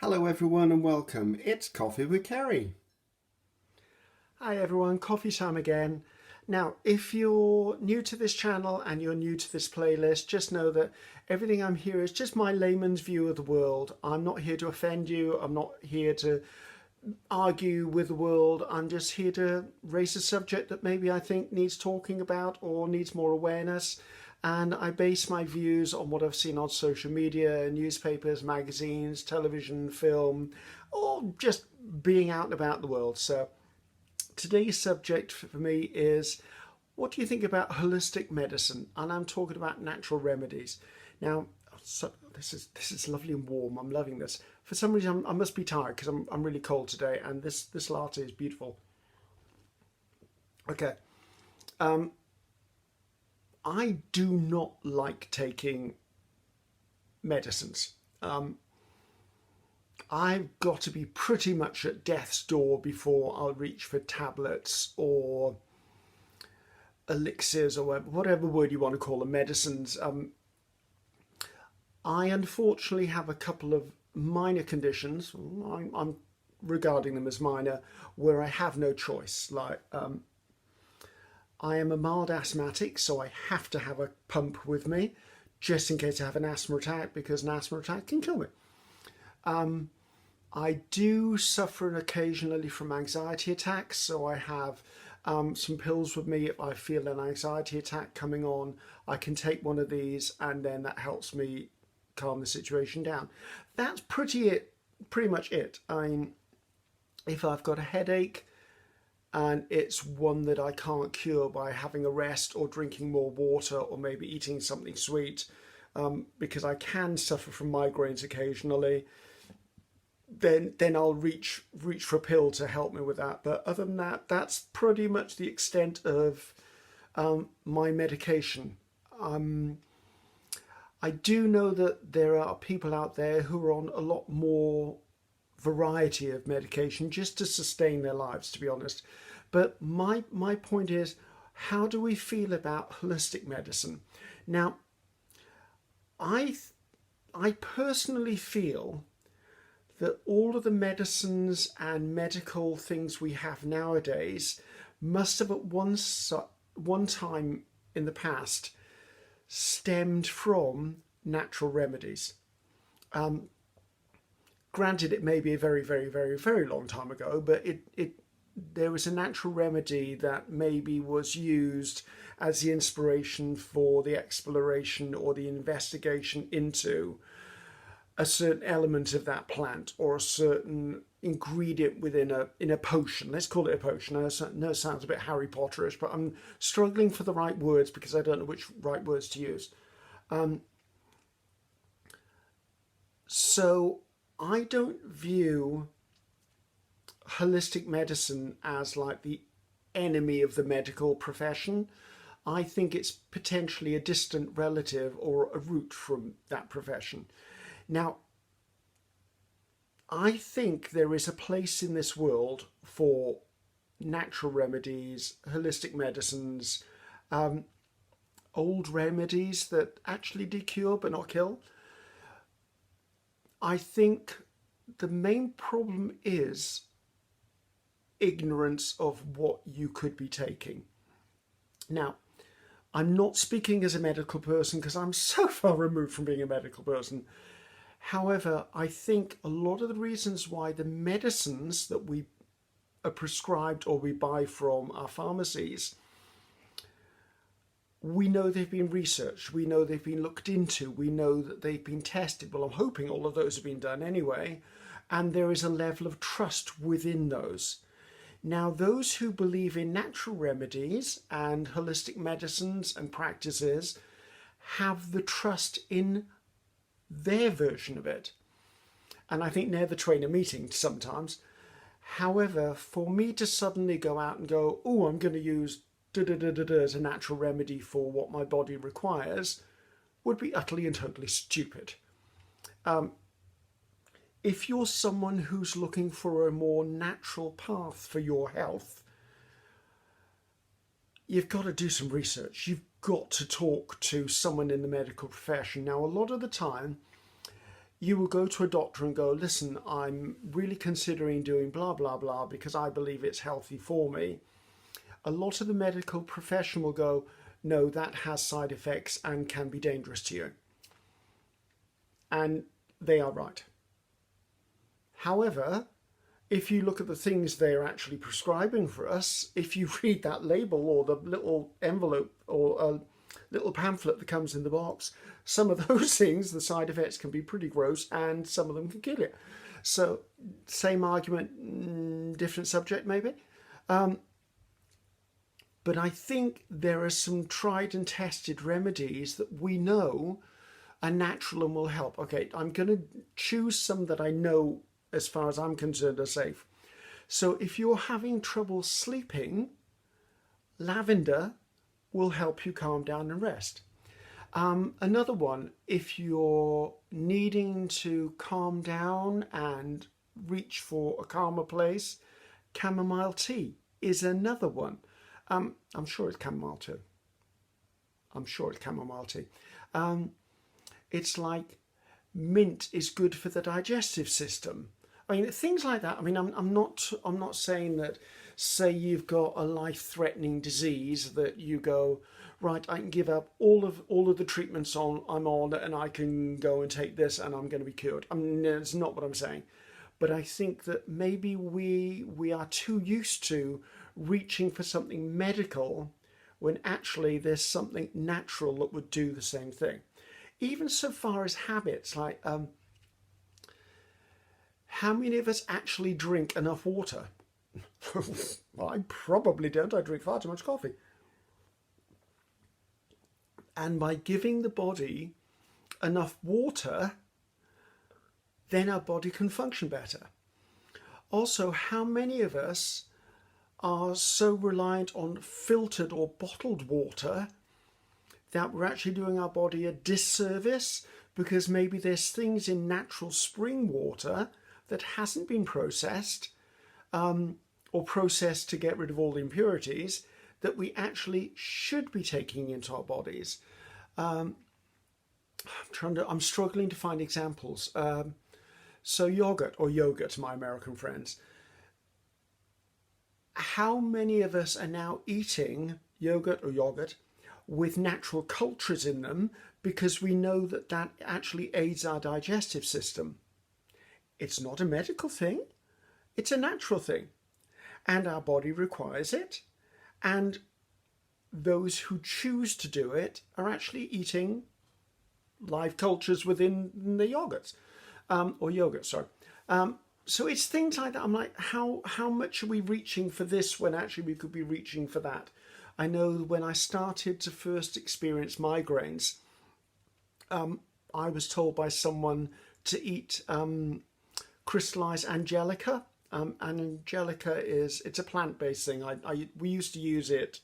Hello everyone and welcome. It's Coffee with Ceri. Hi everyone, coffee time again. Now, if you're new to this channel and you're new to this playlist, just know that everything I'm here is just my layman's view of the world. I'm not here to offend you. I'm not here to argue with the world. I'm just here to raise a subject that maybe I think needs talking about or needs more awareness. And I base my views on what I've seen on social media, newspapers, magazines, television, film, or just being out and about the world. So today's subject for me is, what do you think about holistic medicine? And I'm talking about natural remedies. Now, this is lovely and warm. I'm loving this. For some reason, I must be tired because I'm really cold today, and this latte is beautiful. Okay, I do not like taking medicines. I've got to be pretty much at death's door before I'll reach for tablets or elixirs or whatever word you want to call them, medicines. I unfortunately have a couple of minor conditions. I'm regarding them as minor, where I have no choice. Like I am a mild asthmatic, so I have to have a pump with me just in case I have an asthma attack, because an asthma attack can kill me. I do suffer occasionally from anxiety attacks, so I have some pills with me. If I feel an anxiety attack coming on, I can take one of these, and then that helps me calm the situation down. That's pretty much it. I mean, if I've got a headache and it's one that I can't cure by having a rest or drinking more water or maybe eating something sweet, because I can suffer from migraines occasionally, then I'll reach for a pill to help me with that. But other than that, that's pretty much the extent of my medication. I do know that there are people out there who are on a lot more variety of medication just to sustain their lives, to be honest. But my point is, how do we feel about holistic medicine? Now, I personally feel that all of the medicines and medical things we have nowadays must have at one time in the past stemmed from natural remedies. Granted, it may be a very, very, very, very long time ago, but there was a natural remedy that maybe was used as the inspiration for the exploration or the investigation into a certain element of that plant or a certain ingredient within a potion. Let's call it a potion. I know it sounds a bit Harry Potterish, but I'm struggling for the right words because I don't know which right words to use. So I don't view holistic medicine as like the enemy of the medical profession. I think it's potentially a distant relative or a root from that profession. Now, I think there is a place in this world for natural remedies, holistic medicines, old remedies that actually do cure but not kill. I think the main problem is ignorance of what you could be taking. Now, I'm not speaking as a medical person because I'm so far removed from being a medical person. However, I think a lot of the reasons why the medicines that we are prescribed or we buy from our pharmacies, we know they've been researched, we know they've been looked into, we know that they've been tested. Well, I'm hoping all of those have been done anyway, and there is a level of trust within those. Now, those who believe in natural remedies and holistic medicines and practices have the trust in their version of it. And I think they're the trainer meeting sometimes. However, for me to suddenly go out and go, oh, I'm going to use da-da-da-da-da as a natural remedy for what my body requires, would be utterly and totally stupid. If you're someone who's looking for a more natural path for your health, you've got to do some research. You've got to talk to someone in the medical profession. Now, a lot of the time, you will go to a doctor and go, listen, I'm really considering doing blah, blah, blah because I believe it's healthy for me. A lot of the medical profession will go, no, that has side effects and can be dangerous to you. And they are right. However, if you look at the things they're actually prescribing for us, if you read that label or the little envelope or a little pamphlet that comes in the box, some of those things, the side effects can be pretty gross and some of them can kill you. So same argument, different subject maybe. But I think there are some tried and tested remedies that we know are natural and will help. Okay, I'm going to choose some that I know, as far as I'm concerned, are safe. So if you're having trouble sleeping, lavender will help you calm down and rest. Another one, if you're needing to calm down and reach for a calmer place, chamomile tea is another one. I'm sure it's chamomile too. I'm sure it's chamomile tea. It's like mint is good for the digestive system. I mean, things like that. I mean, I'm not saying that, say you've got a life-threatening disease that you go, right, I can give up all of the treatments I'm on and I can go and take this and I'm going to be cured. I mean, that's not what I'm saying. But I think that maybe we are too used to reaching for something medical when actually there's something natural that would do the same thing. Even so far as habits, like how many of us actually drink enough water? I probably don't. I drink far too much coffee. And by giving the body enough water, then our body can function better. Also, how many of us are so reliant on filtered or bottled water that we're actually doing our body a disservice because maybe there's things in natural spring water that hasn't been processed or processed to get rid of all the impurities that we actually should be taking into our bodies. I'm struggling to find examples. So yogurt, my American friends. How many of us are now eating yogurt with natural cultures in them because we know that that actually aids our digestive system? It's not a medical thing. It's a natural thing. And our body requires it. And those who choose to do it are actually eating live cultures within the yogurt. So it's things like that. I'm like, how much are we reaching for this when actually we could be reaching for that? I know when I started to first experience migraines, I was told by someone to eat crystallized angelica. And angelica it's a plant-based thing. We used to use it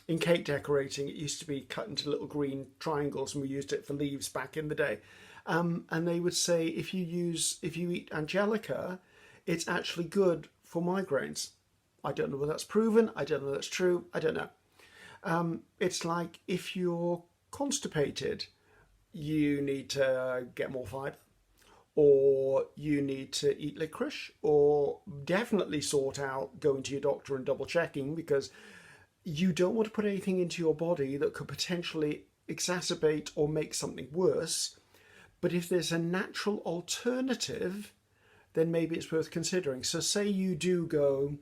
in cake decorating. It used to be cut into little green triangles, and we used it for leaves back in the day. And they would say if you eat angelica, it's actually good for migraines. I don't know whether that's proven. I don't know whether that's true. I don't know. It's like if you're constipated, you need to get more fibre, or you need to eat licorice, or definitely sort out going to your doctor and double checking, because you don't want to put anything into your body that could potentially exacerbate or make something worse. But if there's a natural alternative, then maybe it's worth considering. So say you do go,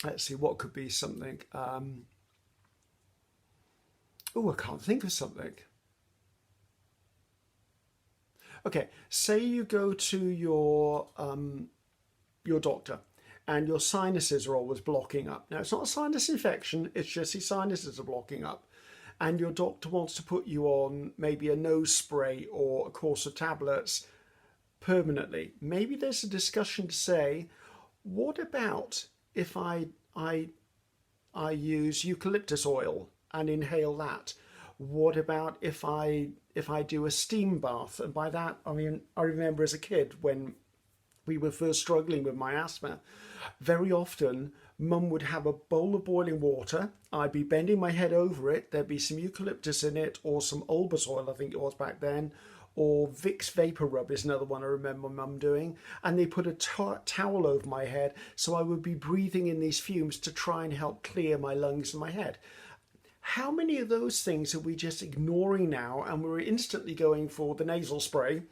let's see, what could be something? I can't think of something. Okay, say you go to your doctor and your sinuses are always blocking up. Now, it's not a sinus infection, it's just your sinuses are blocking up. And your doctor wants to put you on maybe a nose spray or a course of tablets permanently. Maybe there's a discussion to say, what about if I use eucalyptus oil and inhale that? What about if I do a steam bath? And by that, I mean, I remember as a kid when we were first struggling with my asthma, very often Mum would have a bowl of boiling water. I'd be bending my head over it. There'd be some eucalyptus in it or some Olbas oil, I think it was back then, or Vicks Vapor Rub is another one I remember Mum doing. And they put a towel over my head so I would be breathing in these fumes to try and help clear my lungs and my head. How many of those things are we just ignoring now, and we're instantly going for the nasal spray,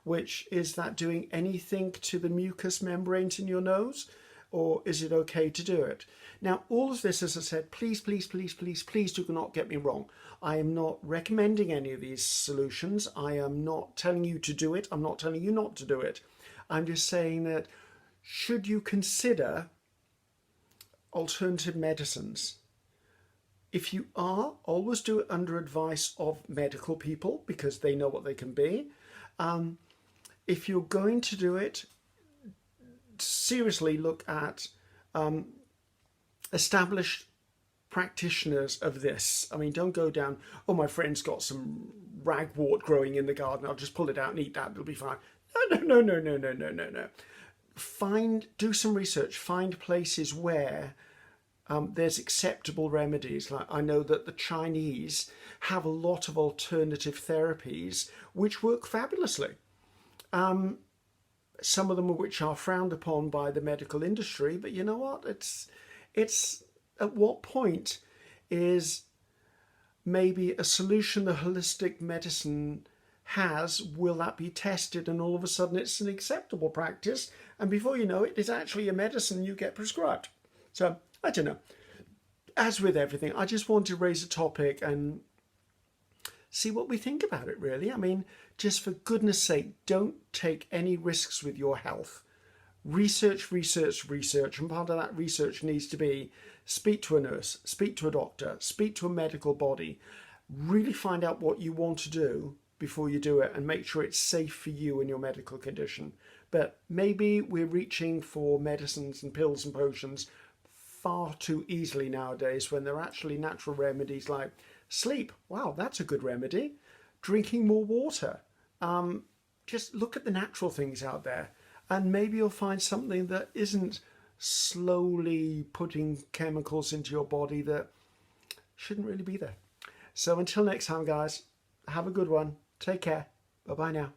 which is that doing anything to the mucous membranes in your nose? Or is it okay to do it? Now, all of this, as I said, please, please, please, please, please do not get me wrong. I am not recommending any of these solutions. I am not telling you to do it. I'm not telling you not to do it. I'm just saying that should you consider alternative medicines? If you are, always do it under advice of medical people because they know what they can be. If you're going to do it, seriously look at established practitioners of this. I mean, don't go down, oh, my friend's got some ragwort growing in the garden, I'll just pull it out and eat that, it'll be fine. No. Do some research, find places where there's acceptable remedies. Like I know that the Chinese have a lot of alternative therapies which work fabulously. Some of them which are frowned upon by the medical industry, but you know what? It's at what point is maybe a solution the holistic medicine has, will that be tested and all of a sudden it's an acceptable practice, and before you know it, it's actually a medicine you get prescribed. So, I don't know. As with everything, I just want to raise a topic and see what we think about it, really. I mean, just for goodness sake, don't take any risks with your health. Research, and part of that research needs to be speak to a nurse, speak to a doctor, speak to a medical body, really find out what you want to do before you do it and make sure it's safe for you and your medical condition. But maybe we're reaching for medicines and pills and potions far too easily nowadays when they're actually natural remedies like sleep. Wow, that's a good remedy. Drinking more water. Just look at the natural things out there and maybe you'll find something that isn't slowly putting chemicals into your body that shouldn't really be there. So until next time, guys, have a good one. Take care. Bye-bye now.